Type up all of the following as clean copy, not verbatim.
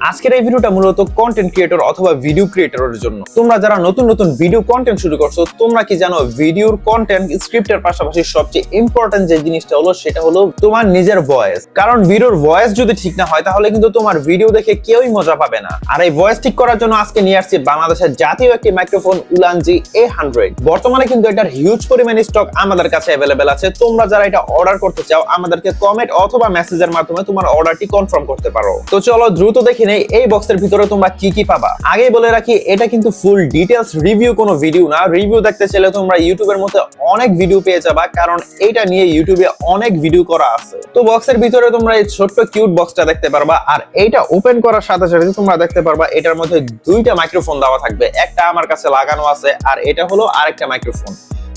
আজকের এই ভিডিওটা মূলত কন্টেন্ট ক্রিয়েটর অথবা ভিডিও ক্রিয়েটরের জন্য। তোমরা যারা নতুন নতুন ভিডিও কন্টেন্ট শুরু করছো, তোমরা কি জানো ভিডিওর কন্টেন্ট স্ক্রিপ্টের পাশাপাশি সবচেয়ে ইম্পর্টেন্ট যে জিনিসটা হলো সেটা হলো তোমার নিজের ভয়েস। কারণ ভিডিওর ভয়েস যদি ঠিক না হয় তাহলে কিন্তু তোমার ভিডিও দেখে কেউই মজা পাবে না। আর এই ভয়েস ঠিক করার জন্য আজকে নিয়ে আসছি বাংলাদেশের জাতীয় একটি মাইক্রোফোন উলানজি A100। বর্তমানে কিন্তু এটার হিউজ পরিমাণ স্টক আমাদের কাছে অ্যাভেলেবেল আছে। তোমরা যারা এটা অর্ডার করতে চাও আমাদেরকে কমেন্ট অথবা মেসেজের মাধ্যমে তোমার অর্ডারটি কনফার্ম করতে পারো। তো চলো দ্রুত দেখে নেই এই বক্সের ভিতরে তোমরা কি কি পাবা। আগে বলে রাখি এটা কিন্তু ফুল ডিটেইলস রিভিউ কোনো ভিডিও না। রিভিউ দেখতে চাইলে তোমরা ইউটিউবের মধ্যে অনেক ভিডিও পেয়ে যাবা, কারণ এটা নিয়ে ইউটিউবে অনেক ভিডিও করা আছে। তো বক্সের ভিতরে তোমরা এই ছোট্ট কিউট বক্সটা দেখতে পারবা, আর এইটা ওপেন করার সাথে সাথে তোমরা দেখতে পারবা এটার মধ্যে দুইটা মাইক্রোফোন দেওয়া থাকবে। একটা আমার কাছে লাগানো আছে আর এটা হলো আরেকটা মাইক্রোফোন।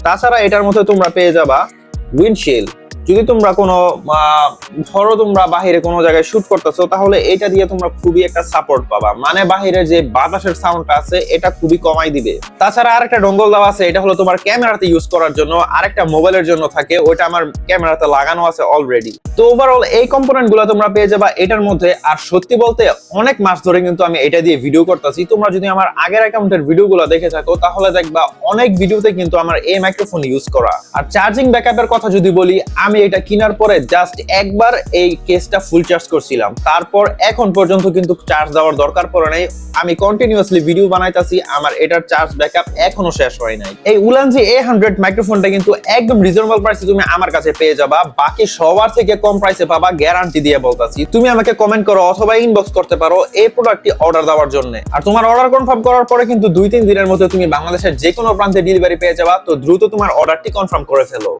তাছাড়া এটার মধ্যে তোমরা পেয়ে যাবা উইন্ডশিল্ড। যদি তোমরা কোনো ধরো তোমরা বাহিরে কোনো জায়গায় শুট করতেছো তাহলে এটা দিয়ে তোমরা খুবই একটা সাপোর্ট পাবা, মানে বাহিরের যে বাতাসের সাউন্ডটা আছে এটা খুবই কমাই দিবে। তাছাড়া আরেকটা ডঙ্গল দেওয়া আছে, এটা হলো তোমার ক্যামেরাতে ইউজ করার জন্য, আরেকটা মোবাইলের জন্য থাকে, ওইটা আমার ক্যামেরাতে লাগানো আছে অলরেডি। তো ওভারঅল এই কম্পোনেন্ট গুলো তোমরা পেয়ে যাবা এটার মধ্যে। আর সত্যি বলতে অনেক মাস ধরে কিন্তু আমি এটা দিয়ে ভিডিও করতেছি। তোমরা যদি আমার আগের অ্যাকাউন্টের ভিডিও গুলো দেখে থাকো তাহলে দেখবা অনেক ভিডিওতে কিন্তু আমার এই মাইক্রোফোন ইউজ করা। আর চার্জিং ব্যাকআপের কথা যদি বলি, আমি এটা কেনার পরে জাস্ট একবার এই কেসটা ফুল চার্জ করছিলাম, তারপর এখন পর্যন্ত কিন্তু চার্জ দেওয়ার দরকার পড়ে নাই। আমি কন্টিনিউয়াসলি ভিডিও বানাইতাছি, আমার এটার চার্জ ব্যাকআপ এখনো শেষ হয় নাই। এই উলানজি A100 মাইক্রোফোনটা কিন্তু একদম রিজনেবল প্রাইসে তুমি আমার কাছে পেয়ে যাবা, বাকি সবার থেকে কম প্রাইসে পাবা, গ্যারান্টি দিয়ে বলতাছি। তুমি আমাকে কমেন্ট করো অথবা ইনবক্স করতে পারো এই প্রোডাক্টটি অর্ডার দেওয়ার জন্য। আর তোমার অর্ডার কনফার্ম করার পরে কিন্তু 2-3 দিনের মধ্যে তুমি বাংলাদেশের যে কোনো প্রান্তে ডেলিভারি পেয়ে যাবা। তো দ্রুত তোমার অর্ডারটি কনফার্ম করে ফেলো।